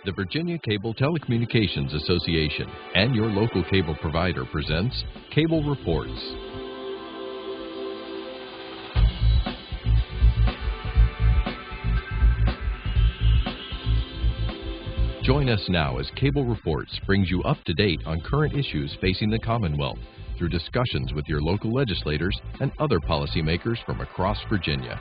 The Virginia Cable Telecommunications Association and your local cable provider presents Cable Reports. Join us now as Cable Reports brings you up to date on current issues facing the Commonwealth through discussions with your local legislators and other policymakers from across Virginia.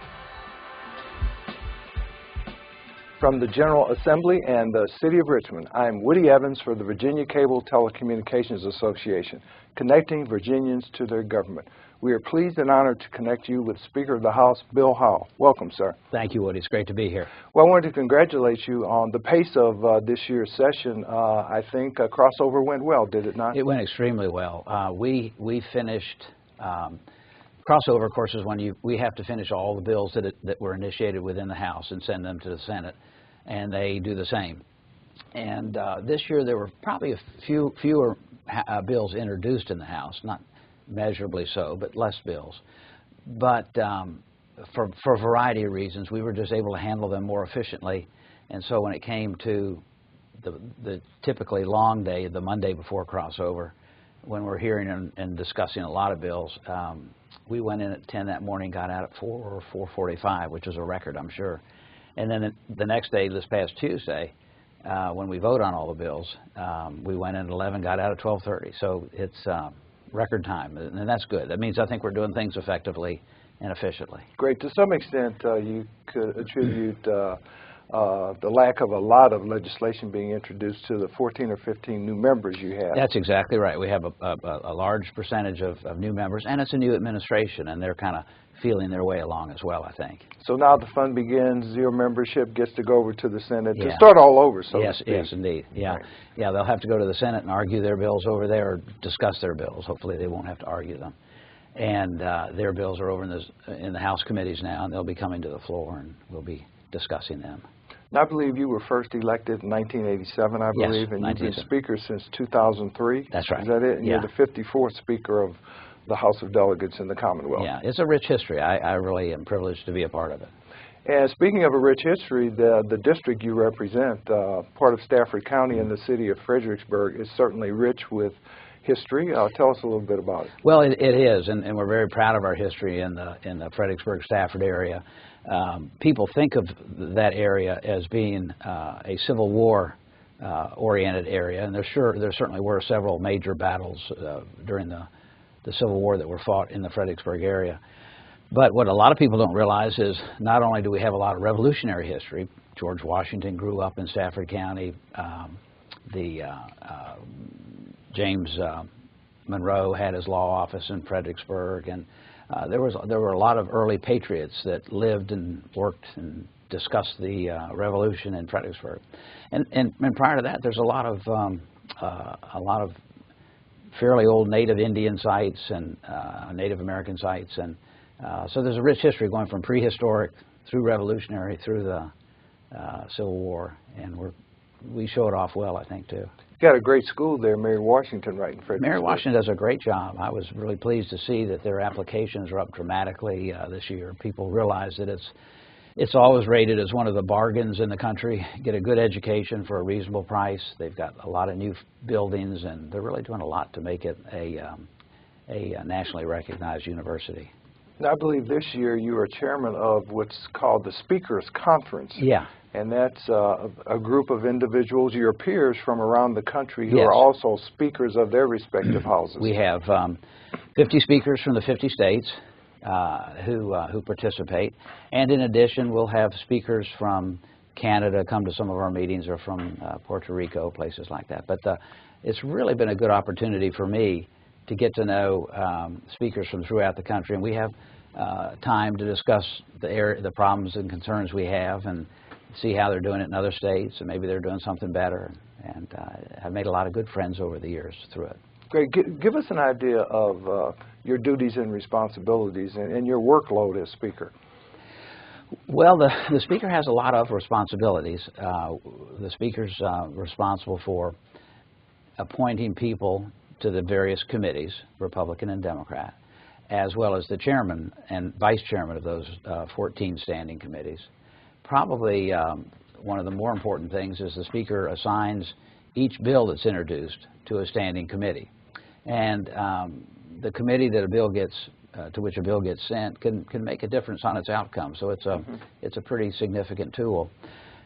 From the General Assembly and the City of Richmond, I'm Woody Evans for the Virginia Cable Telecommunications Association, connecting Virginians to their government. We are pleased and honored to connect you with Speaker of the House, Bill Howell. Welcome, sir. Thank you, Woody. It's great to be here. Well, I wanted to congratulate you on the pace of this year's session. I think crossover went well, did it not? It went extremely well. We finished crossover, of course, is when we have to finish all the bills that were initiated within the House and send them to the Senate, and they do the same. And this year there were probably a fewer bills introduced in the House, not measurably so, but less bills. But for a variety of reasons, we were just able to handle them more efficiently. And so when it came to the typically long day, the Monday before crossover, when we're hearing and discussing a lot of bills, we went in at 10 that morning, got out at 4 or 4:45, which was a record, I'm sure. And then the next day, this past Tuesday, when we vote on all the bills, we went in at 11, got out at 12:30. So it's record time, and that's good. That means I think we're doing things effectively and efficiently. Great. To some extent, you could attribute the lack of a lot of legislation being introduced to the 14 or 15 new members you have. That's exactly right. We have a large percentage of new members, and it's a new administration, and they're kind of feeling their way along as well, I think. So now the fun begins. Your membership gets to go over to the Senate to start all over, so to speak. Yes, indeed. Yeah, right. Yeah. They'll have to go to the Senate and argue their bills over there, or discuss their bills. Hopefully, they won't have to argue them. And their bills are over in the House committees now, and they'll be coming to the floor, and we'll be discussing them. Now, I believe you were first elected in 1987, I believe, and you've been Speaker since 2003. That's right. Is that it? And you're the 54th Speaker of the House of Delegates in the Commonwealth. Yeah, it's a rich history. I really am privileged to be a part of it. And speaking of a rich history, the district you represent, part of Stafford County in the city of Fredericksburg, is certainly rich with history. Tell us a little bit about it. Well, it is, and we're very proud of our history in the Fredericksburg-Stafford area. People think of that area as being a Civil War oriented area, and there certainly were several major battles during the Civil War that were fought in the Fredericksburg area. But what a lot of people don't realize is not only do we have a lot of revolutionary history. George Washington grew up in Stafford County. James Monroe had his law office in Fredericksburg, and there were a lot of early patriots that lived and worked and discussed the Revolution in Fredericksburg. And prior to that, there's a lot of fairly old Native Indian sites and Native American sites, and so there's a rich history going from prehistoric through Revolutionary through the Civil War, and we show it off well, I think, too. You've got a great school there, Mary Washington, right in Fredericksburg. Mary Washington does a great job. I was really pleased to see that their applications are up dramatically this year. People realize that it's always rated as one of the bargains in the country. Get a good education for a reasonable price. They've got a lot of new buildings, and they're really doing a lot to make it a nationally recognized university. Now, I believe this year you are chairman of what's called the Speakers Conference. Yeah. And that's a group of individuals, your peers from around the country, who are also speakers of their respective houses. We have 50 speakers from the 50 states who participate. And in addition, we'll have speakers from Canada come to some of our meetings, or from Puerto Rico, places like that. But it's really been a good opportunity for me to get to know speakers from throughout the country. And we have time to discuss the problems and concerns we have, and see how they're doing it in other states, and maybe they're doing something better. And I've made a lot of good friends over the years through it. Great. Give us an idea of your duties and responsibilities and your workload as Speaker. Well, the Speaker has a lot of responsibilities. The Speaker's responsible for appointing people to the various committees, Republican and Democrat, as well as the chairman and vice chairman of those 14 standing committees. Probably one of the more important things is the Speaker assigns each bill that's introduced to a standing committee. And the committee that a bill gets, to which a bill gets sent can make a difference on its outcome. So it's a pretty significant tool.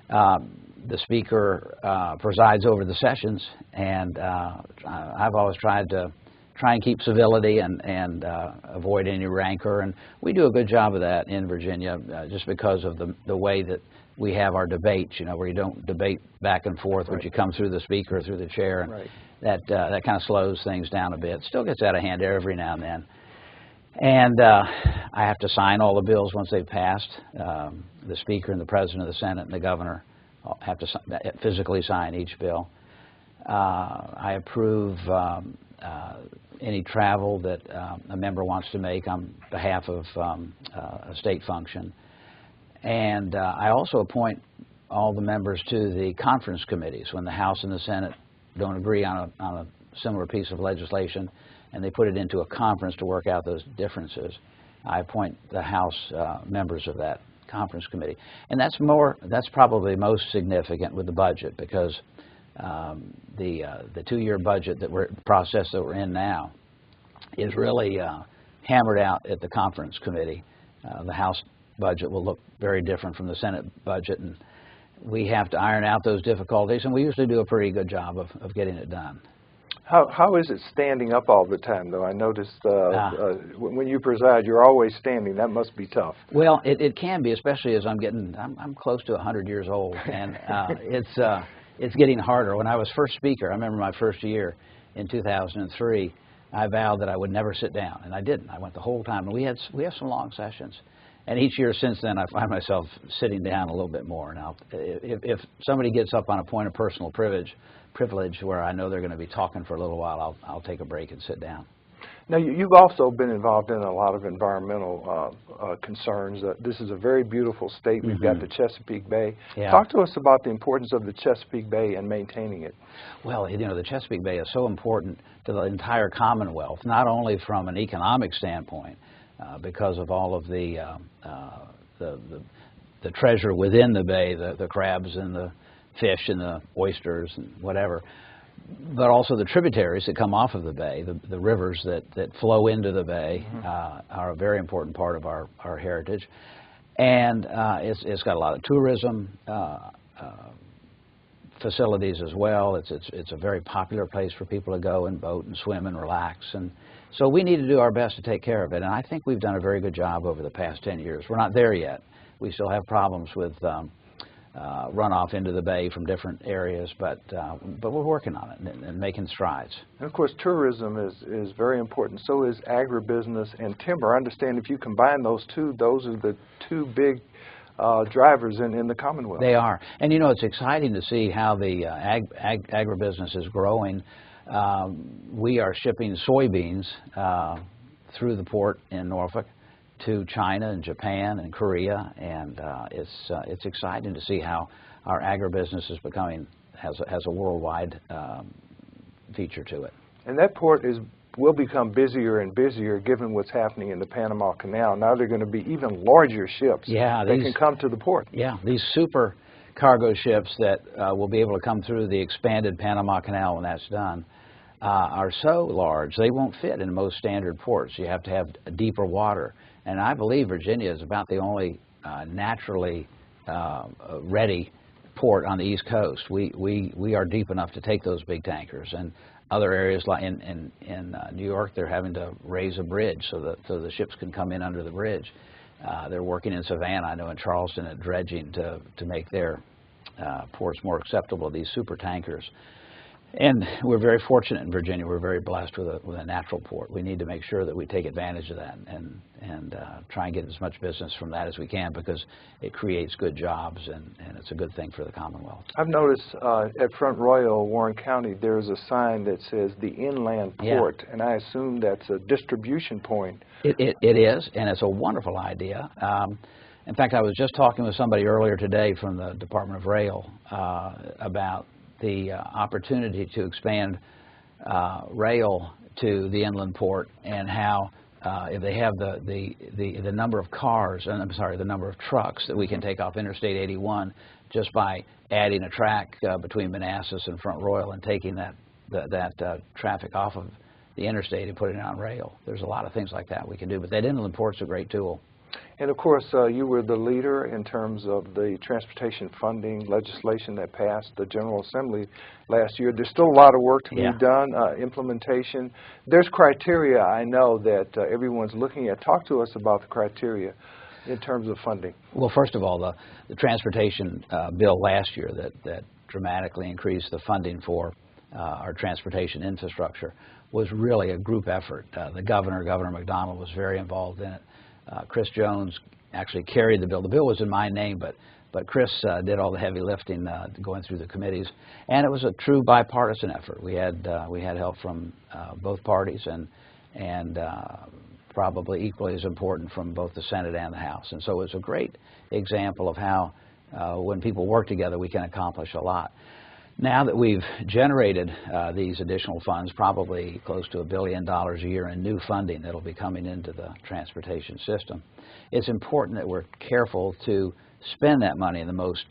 The Speaker presides over the sessions, and I've always tried to and keep civility and avoid any rancor, and we do a good job of that in Virginia, just because of the way that we have our debates, you know, where you don't debate back and forth, but you come through the Speaker or through the chair, and that kind of slows things down a bit. Still gets out of hand every now and then. And I have to sign all the bills once they've passed. The Speaker and the President of the Senate and the Governor have to physically sign each bill. I approve any travel that a member wants to make on behalf of a state function. And I also appoint all the members to the conference committees when the House and the Senate don't agree on a similar piece of legislation, and they put it into a conference to work out those differences. I appoint the House members of that conference committee. And that's probably most significant with the budget, because the two-year budget process that we're in now is really hammered out at the conference committee. The House budget will look very different from the Senate budget, and we have to iron out those difficulties, and we usually do a pretty good job of getting it done. How is it standing up all the time, though? I noticed when you preside, you're always standing. That must be tough. Well, it can be, especially as I'm close to 100 years old, and it's getting harder. When I was first Speaker, I remember my first year in 2003, I vowed that I would never sit down, and I didn't. I went the whole time, and we have some long sessions. And each year since then, I find myself sitting down a little bit more. Now, if somebody gets up on a point of personal privilege where I know they're going to be talking for a little while, I'll take a break and sit down. Now, you've also been involved in a lot of environmental concerns. This is a very beautiful state. We've got the Chesapeake Bay. Yeah. Talk to us about the importance of the Chesapeake Bay and maintaining it. Well, you know, the Chesapeake Bay is so important to the entire Commonwealth, not only from an economic standpoint, because of all of the treasure within the bay, the crabs and the fish and the oysters and whatever, but also the tributaries that come off of the bay, the rivers that flow into the bay are a very important part of our heritage. And it's got a lot of tourism facilities as well. It's a very popular place for people to go and boat and swim and relax. And so we need to do our best to take care of it. And I think we've done a very good job over the past 10 years. We're not there yet. We still have problems with runoff into the bay from different areas, but we're working on it and making strides. And of course, tourism is very important. So is agribusiness and timber. I understand if you combine those two, those are the two big drivers in the Commonwealth. They are. And you know, it's exciting to see how the agribusiness is growing. We are shipping soybeans through the port in Norfolk to China and Japan and Korea, and it's exciting to see how our agribusiness is has a worldwide feature to it. And that port will become busier and busier given what's happening in the Panama Canal. Now there are going to be even larger ships that can come to the port. Yeah, these super cargo ships that will be able to come through the expanded Panama Canal when that's done are so large they won't fit in most standard ports. You have to have deeper water. And I believe Virginia is about the only naturally ready port on the East Coast. We are deep enough to take those big tankers. And other areas like in New York, they're having to raise a bridge so the ships can come in under the bridge. They're working in Savannah, I know in Charleston, at dredging to make their ports more acceptable to these super tankers. And we're very fortunate in Virginia. We're very blessed with a natural port. We need to make sure that we take advantage of that and try and get as much business from that as we can, because it creates good jobs and it's a good thing for the Commonwealth. I've noticed at Front Royal, Warren County, there's a sign that says the inland port, and I assume that's a distribution point. It is, and it's a wonderful idea. In fact, I was just talking with somebody earlier today from the Department of Rail about the opportunity to expand rail to the inland port, and how if they have the number of cars, and I'm sorry, the number of trucks that we can take off Interstate 81 just by adding a track between Manassas and Front Royal and taking that traffic off of the interstate and putting it on rail. There's a lot of things like that we can do, but that inland port's a great tool. And of course, you were the leader in terms of the transportation funding legislation that passed the General Assembly last year. There's still a lot of work to be done, implementation. There's criteria I know that everyone's looking at. Talk to us about the criteria in terms of funding. Well, first of all, the transportation bill last year that dramatically increased the funding for our transportation infrastructure was really a group effort. The Governor McDonald, was very involved in it. Chris Jones actually carried the bill. The bill was in my name, but Chris did all the heavy lifting going through the committees, and it was a true bipartisan effort. We had help from both parties, and probably equally as important from both the Senate and the House. And so it was a great example of how when people work together we can accomplish a lot. Now that we've generated these additional funds, probably close to $1 billion a year in new funding that will be coming into the transportation system, it's important that we're careful to spend that money in the most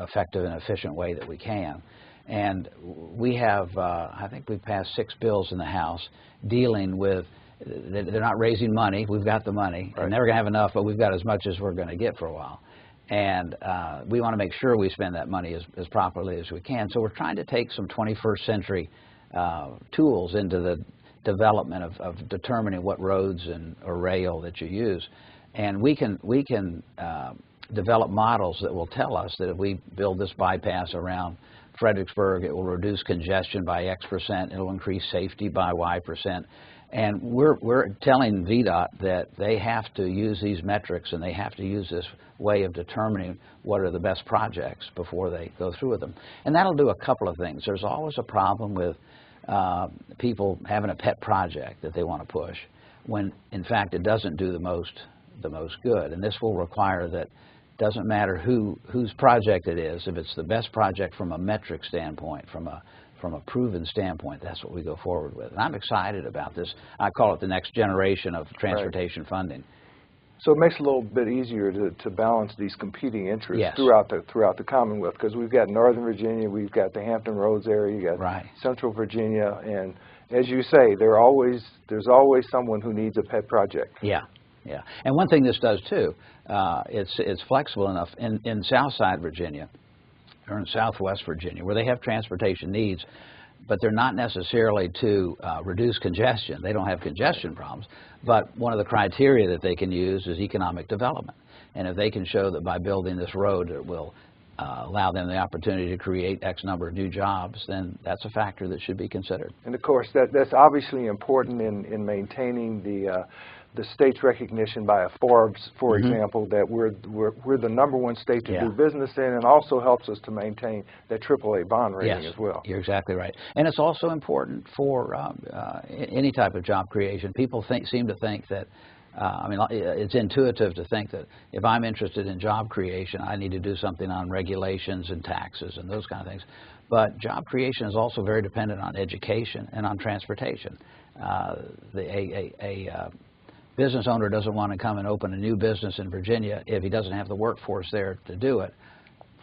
effective and efficient way that we can. And we have, I think we've passed 6 bills in the House dealing with, they're not raising money, we've got the money. Right. We're never going to have enough, but we've got as much as we're going to get for a while. And we want to make sure we spend that money as properly as we can. So we're trying to take some 21st century tools into the development of determining what roads or rail that you use. And we can develop models that will tell us that if we build this bypass around Fredericksburg, it will reduce congestion by X%, it will increase safety by Y%. And we're telling VDOT that they have to use these metrics and they have to use this way of determining what are the best projects before they go through with them. And that'll do a couple of things. There's always a problem with people having a pet project that they want to push when, in fact, it doesn't do the most good. And this will require that doesn't matter whose project it is, if it's the best project from a metric standpoint, from a proven standpoint, that's what we go forward with. And I'm excited about this. I call it the next generation of transportation funding. So it makes it a little bit easier to balance these competing interests throughout the Commonwealth, because we've got Northern Virginia, we've got the Hampton Roads area, you got Central Virginia, and as you say, there's always someone who needs a pet project. Yeah. And one thing this does too, it's flexible enough in Southside Virginia or in Southwest Virginia, where they have transportation needs, but they're not necessarily to reduce congestion. They don't have congestion problems, but one of the criteria that they can use is economic development. And if they can show that by building this road it will allow them the opportunity to create X number of new jobs, then that's a factor that should be considered. And of course, that's obviously important in maintaining the state's recognition by a Forbes, for example, that we're the #1 state to do business in, and also helps us to maintain that AAA bond rating as well. You're exactly right. And it's also important for any type of job creation. People seem to think that, I mean, it's intuitive to think that if I'm interested in job creation, I need to do something on regulations and taxes and those kind of things. But job creation is also very dependent on education and on transportation. A business owner doesn't want to come and open a new business in Virginia if he doesn't have the workforce there to do it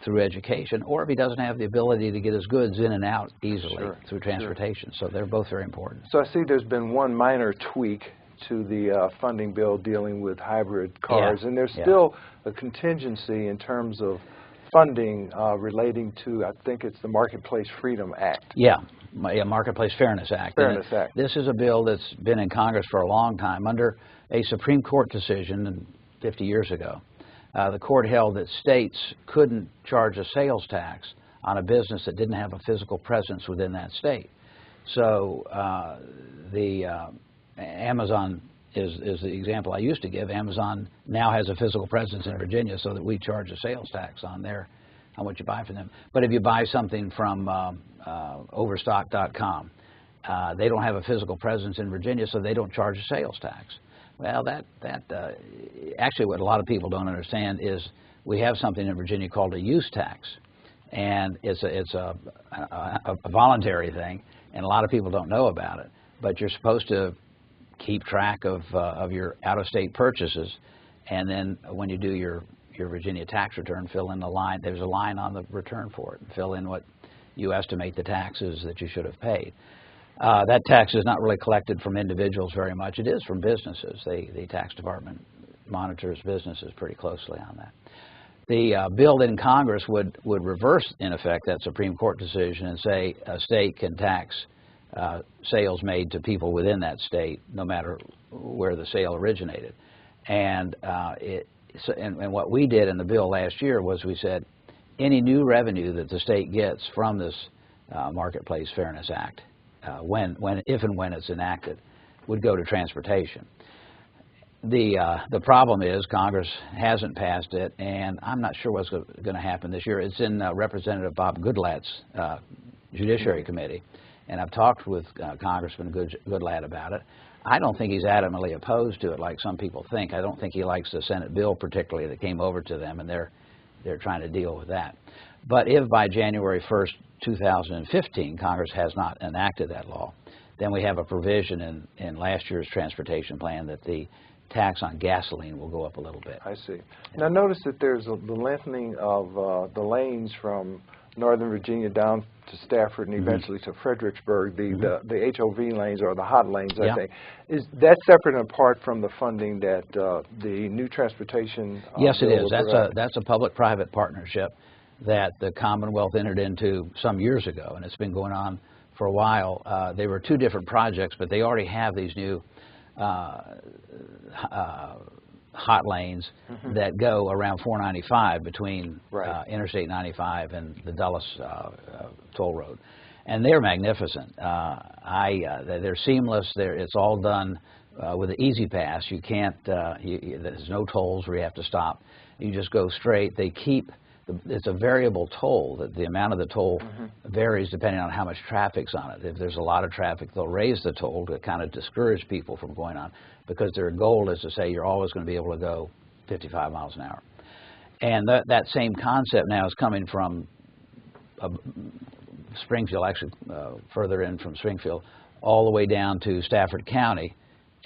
through education, or if he doesn't have the ability to get his goods in and out easily through transportation. So they're both very important. So I see there's been one minor tweak to the funding bill dealing with hybrid cars, and there's still a contingency in terms of funding relating to, I think it's the Marketplace Freedom Act. Marketplace Fairness Act. Act. This is a bill that's been in Congress for a long time. Under a Supreme Court decision 50 years ago, the court held that states couldn't charge a sales tax on a business that didn't have a physical presence within that state. So Amazon is the example I used to give. Amazon now has a physical presence in Virginia, so that we charge a sales tax on how much you buy from them. But if you buy something from Overstock.com, they don't have a physical presence in Virginia, so they don't charge a sales tax. Well, actually what a lot of people don't understand is we have something in Virginia called a use tax, and it's a voluntary thing, and a lot of people don't know about it. But you're supposed to keep track of your out-of-state purchases, and then when you do your Virginia tax return, fill in the line. There's a line on the return for it. Fill in what you estimate the taxes that you should have paid. That tax is not really collected from individuals very much. It is from businesses. The tax department monitors businesses pretty closely on that. The bill in Congress would reverse, in effect, that Supreme Court decision and say a state can tax sales made to people within that state, no matter where the sale originated. And what we did in the bill last year was we said any new revenue that the state gets from this Marketplace Fairness Act, if and when it's enacted, would go to transportation. The problem is Congress hasn't passed it, and I'm not sure what's going to happen this year. It's in Representative Bob Goodlatte's Judiciary Committee, and I've talked with Congressman Goodlatte about it. I don't think he's adamantly opposed to it like some people think. I don't think he likes the Senate bill particularly that came over to them, and they're trying to deal with that. But if by January 1st, 2015, Congress has not enacted that law, then we have a provision in last year's transportation plan that the tax on gasoline will go up a little bit. I see. Now notice that there's the lengthening of the lanes from Northern Virginia down to Stafford and eventually to Fredericksburg, the HOV lanes or the hot lanes, I think. Is that separate and apart from the funding that the new transportation Yes, it is. That's a public-private partnership that the Commonwealth entered into some years ago, and it's been going on for a while. They were two different projects, but they already have these new hot lanes that go around 495 between Interstate 95 and the Dulles toll road, and they're magnificent. They're seamless. It's all done with an easy pass. You can't. There's no tolls where you have to stop. You just go straight. They keep. It's a variable toll. The amount of the toll varies depending on how much traffic's on it. If there's a lot of traffic, they'll raise the toll to kind of discourage people from going on, because their goal is to say you're always going to be able to go 55 miles an hour. And that same concept now is coming from Springfield, actually further in from Springfield, all the way down to Stafford County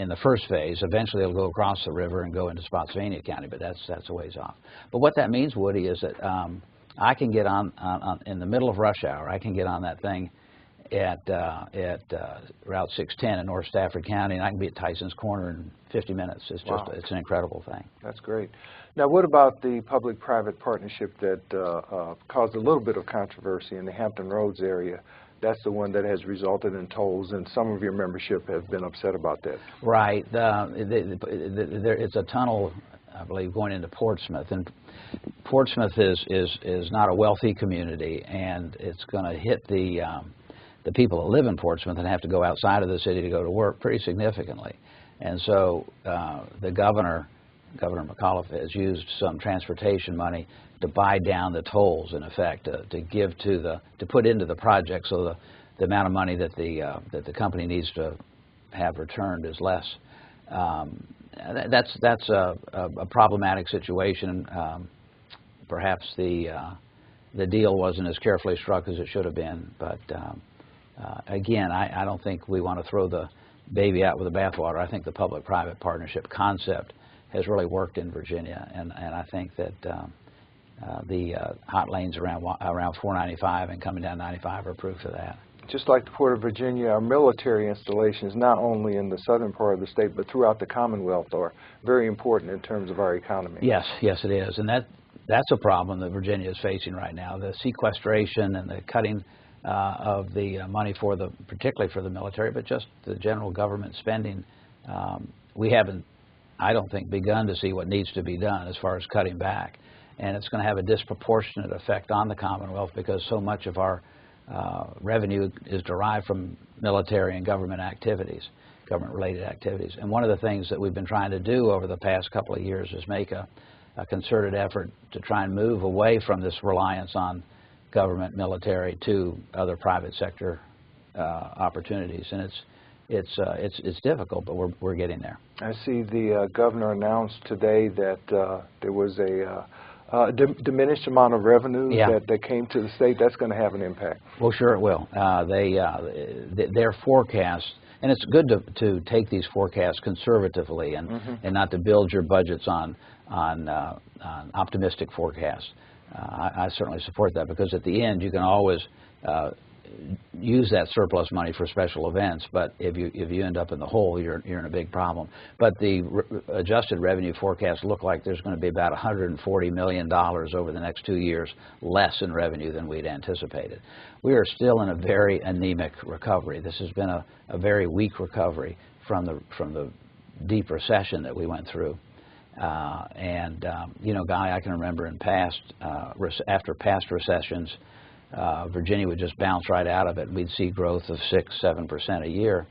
in the first phase. Eventually it'll go across the river and go into Spotsylvania County, but that's a ways off. But what that means, Woody, is that I can get on in the middle of rush hour. I can get on that thing at Route 610 in North Stafford County, and I can be at Tyson's Corner in 50 minutes. It's just it's an incredible thing. That's great. Now, what about the public-private partnership that caused a little bit of controversy in the Hampton Roads area? That's the one that has resulted in tolls, and some of your membership has been upset about that. Right. It's a tunnel, I believe, going into Portsmouth, and Portsmouth is not a wealthy community, and it's going to hit the people that live in Portsmouth and have to go outside of the city to go to work pretty significantly. And so the Governor McAuliffe, has used some transportation money to buy down the tolls, in effect, to give to put into the project, so the amount of money that the company needs to have returned is less. That's a problematic situation. Perhaps the deal wasn't as carefully struck as it should have been, but again, I don't think we want to throw the baby out with the bathwater. I think the public-private partnership concept has really worked in Virginia, and I think that the hot lanes around 495 and coming down 95 are proof of that. Just like the Port of Virginia, our military installations, not only in the southern part of the state, but throughout the Commonwealth, are very important in terms of our economy. Yes, it is, and that's a problem that Virginia is facing right now. The sequestration and the cutting of the money particularly for the military, but just the general government spending. We haven't, I don't think, begun to see what needs to be done as far as cutting back. And it's going to have a disproportionate effect on the Commonwealth, because so much of our revenue is derived from military and government activities, government-related activities. And one of the things that we've been trying to do over the past couple of years is make a concerted effort to try and move away from this reliance on government, military, to other private sector opportunities. And it's difficult, but we're getting there. I see the governor announced today that there was a diminished amount of revenue that came to the state. That's going to have an impact. Well, sure it will. Their forecast, And it's good to take these forecasts conservatively and and not to build your budgets on optimistic forecasts. I certainly support that, because at the end you can always use that surplus money for special events, but if you end up in the hole, you're in a big problem. But the adjusted revenue forecasts look like there's going to be about $140 million over the next 2 years less in revenue than we'd anticipated. We are still in a very anemic recovery. This has been a very weak recovery from the deep recession that we went through. You know, Guy, I can remember in after past recessions, Virginia would just bounce right out of it. We'd see growth of 6-7% a year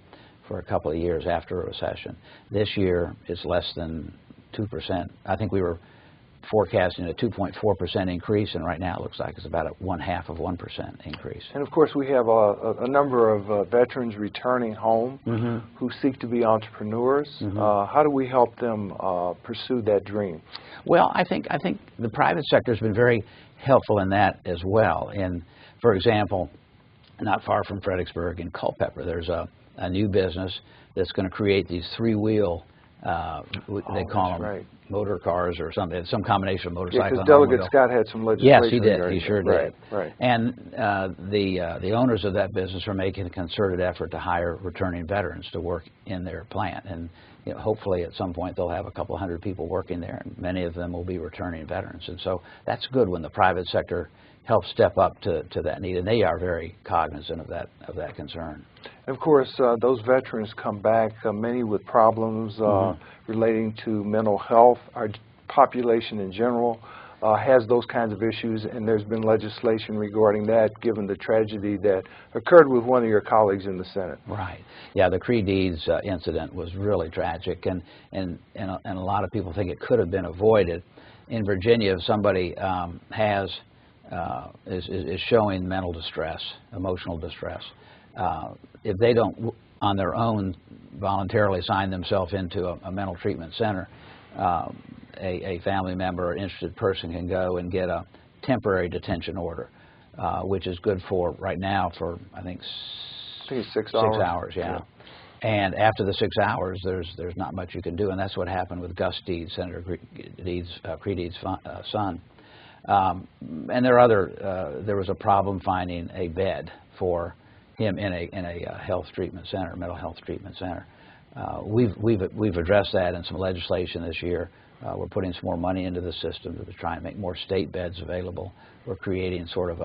for a couple of years after a recession. This year, it's less than 2%. I think we were forecasting a 2.4% increase, and right now it looks like it's about a 0.5% increase. And of course, we have a number of veterans returning home who seek to be entrepreneurs. How do we help them pursue that dream? Well, I think the private sector has been very helpful in that as well. And for example, not far from Fredericksburg in Culpeper, there's a new business that's going to create these three-wheel, they call them motor cars or something, some combination of motorcycle. Yeah, because Delegate Scott had some legislation. Yes, he did. He sure did. Right. And the owners of that business are making a concerted effort to hire returning veterans to work in their plant. And you know, hopefully at some point they'll have a couple hundred people working there, and many of them will be returning veterans. And so that's good when the private sector helps step up to that need, and they are very cognizant of that concern. Of course, those veterans come back, many with problems relating to mental health. Our population in general has those kinds of issues, and there's been legislation regarding that, given the tragedy that occurred with one of your colleagues in the Senate. Right. Yeah, the Cree Deeds incident was really tragic, and a lot of people think it could have been avoided. In Virginia, if somebody is showing mental distress, emotional distress, if they don't on their own voluntarily sign themselves into a mental treatment center, a family member or interested person can go and get a temporary detention order, which is good for right now for I think 6 6 hours. Yeah. And after the 6 hours, there's not much you can do, and that's what happened with Gus Deeds, Senator Cree Deeds' son. And there was a problem finding a bed for him in a health treatment center, mental health treatment center. We've addressed that in some legislation this year. We're putting some more money into the system to try and make more state beds available. We're creating sort of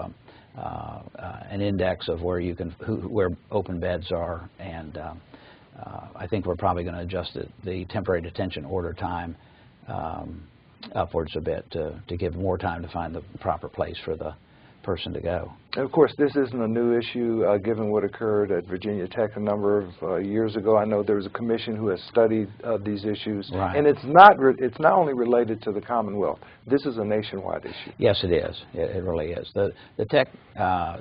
an index of where where open beds are, and I think we're probably going to adjust the temporary detention order time upwards a bit to give more time to find the proper place for the person to go. And of course, this isn't a new issue given what occurred at Virginia Tech a number of years ago. I know there was a commission who has studied these issues, and it's not only related to the Commonwealth. This is a nationwide issue. Yes, it is. It really is. The Tech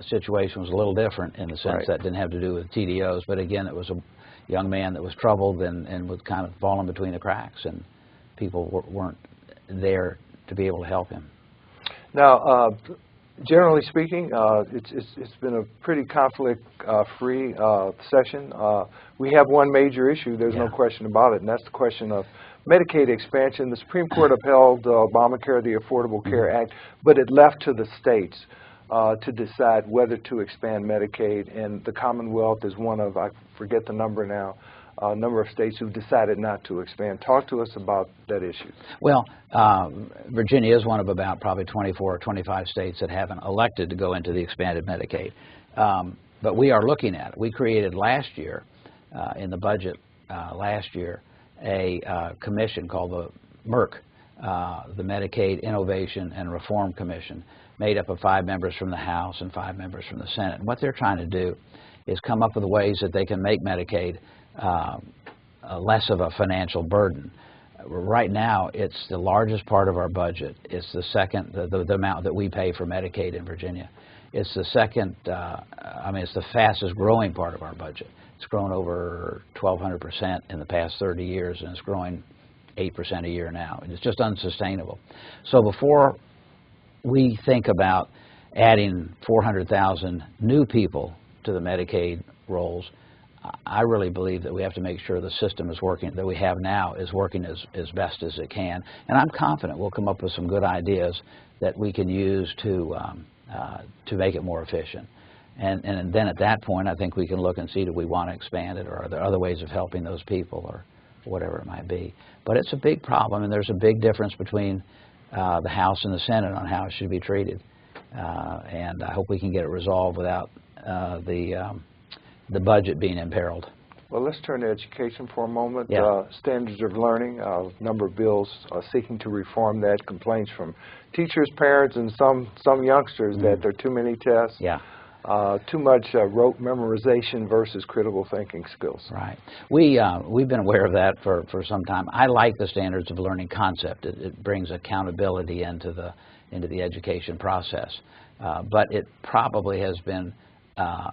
situation was a little different in the sense that didn't have to do with TDOs, but again, it was a young man that was troubled and was kind of falling between the cracks, and people weren't there to be able to help him. Now, generally speaking, it's been a pretty conflict-free session. We have one major issue, there's no question about it, and that's the question of Medicaid expansion. The Supreme Court upheld Obamacare, the Affordable Care Act, but it left to the states to decide whether to expand Medicaid, and the Commonwealth is one of, I forget the number now, a number of states who've decided not to expand. Talk to us about that issue. Well, Virginia is one of about probably 24 or 25 states that haven't elected to go into the expanded Medicaid. But we are looking at it. We created last year, in the budget last year, a commission called the MERC, the Medicaid Innovation and Reform Commission, made up of 5 members from the House and 5 members from the Senate. And what they're trying to do is come up with ways that they can make Medicaid less of a financial burden. Right now, it's the largest part of our budget. It's the second, the amount that we pay for Medicaid in Virginia. It's the second, it's the fastest growing part of our budget. It's grown over 1,200% in the past 30 years, and it's growing 8% a year now. And it's just unsustainable. So before we think about adding 400,000 new people to the Medicaid rolls, I really believe that we have to make sure the system is working, that we have now is working as best as it can. And I'm confident we'll come up with some good ideas that we can use to make it more efficient. And then at that point, I think we can look and see, do we want to expand it, or are there other ways of helping those people, or whatever it might be. But it's a big problem, and there's a big difference between the House and the Senate on how it should be treated. And I hope we can get it resolved without the budget being imperiled. Well, let's turn to education for a moment. Yeah. Standards of learning, a number of bills seeking to reform that, complaints from teachers, parents, and some youngsters that there are too many tests. Yeah. Too much rote memorization versus critical thinking skills. Right. We've been aware of that for some time. I like the standards of learning concept. It brings accountability into the education process. But it probably has been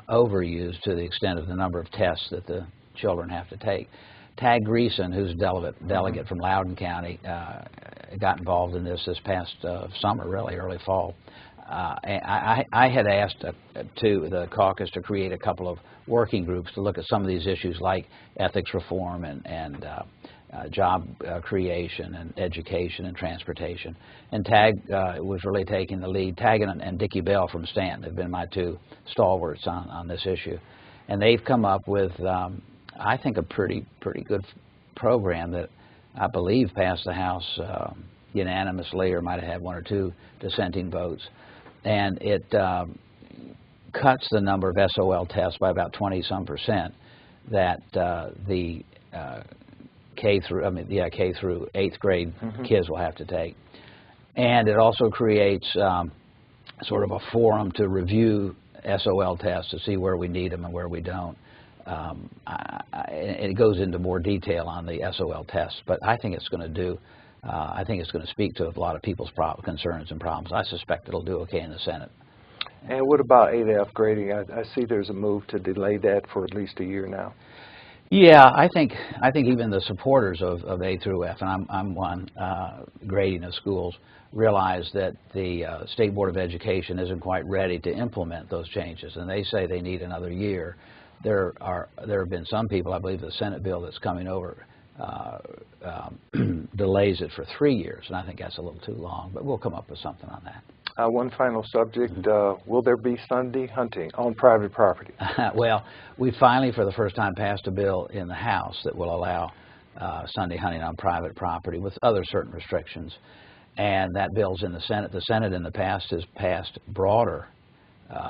overused to the extent of the number of tests that the children have to take. Tag Greason, who's delegate from Loudoun County, got involved in this past summer, really early fall. I had asked the caucus to create a couple of working groups to look at some of these issues like ethics reform and job creation and education and transportation. And Tag was really taking the lead. Tag and Dickie Bell from Stanton have been my two stalwarts on this issue. And they've come up with, I think, a pretty good program that I believe passed the House unanimously, or might have had one or two dissenting votes. And it cuts the number of SOL tests by about 20-some% that the K through 8th grade kids will have to take. And it also creates sort of a forum to review SOL tests to see where we need them and where we don't. It goes into more detail on the SOL tests, but I think it's going to I think it's going to speak to a lot of people's concerns and problems. I suspect it'll do okay in the Senate. And what about 8F grading? I see there's a move to delay that for at least a year now. Yeah, I think even the supporters of A through F, and I'm one, grading of schools, realize that the State Board of Education isn't quite ready to implement those changes, and they say they need another year. There have been some people, I believe the Senate bill that's coming over delays it for 3 years, and I think that's a little too long, but we'll come up with something on that. One final subject, will there be Sunday hunting on private property? Well, we finally, for the first time, passed a bill in the House that will allow Sunday hunting on private property with other certain restrictions, and that bill's in the Senate. The Senate in the past has passed broader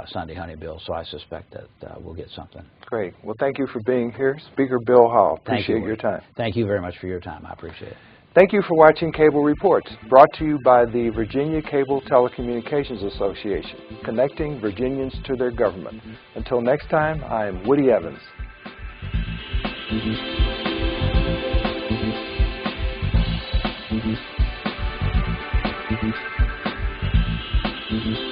Sunday hunting bills, so I suspect that we'll get something. Great. Well, thank you for being here. Speaker Bill Howell, appreciate your time. Thank you very much for your time. I appreciate it. Thank you for watching Cable Reports, brought to you by the Virginia Cable Telecommunications Association, connecting Virginians to their government. Until next time, I'm Woody Evans. Mm-hmm.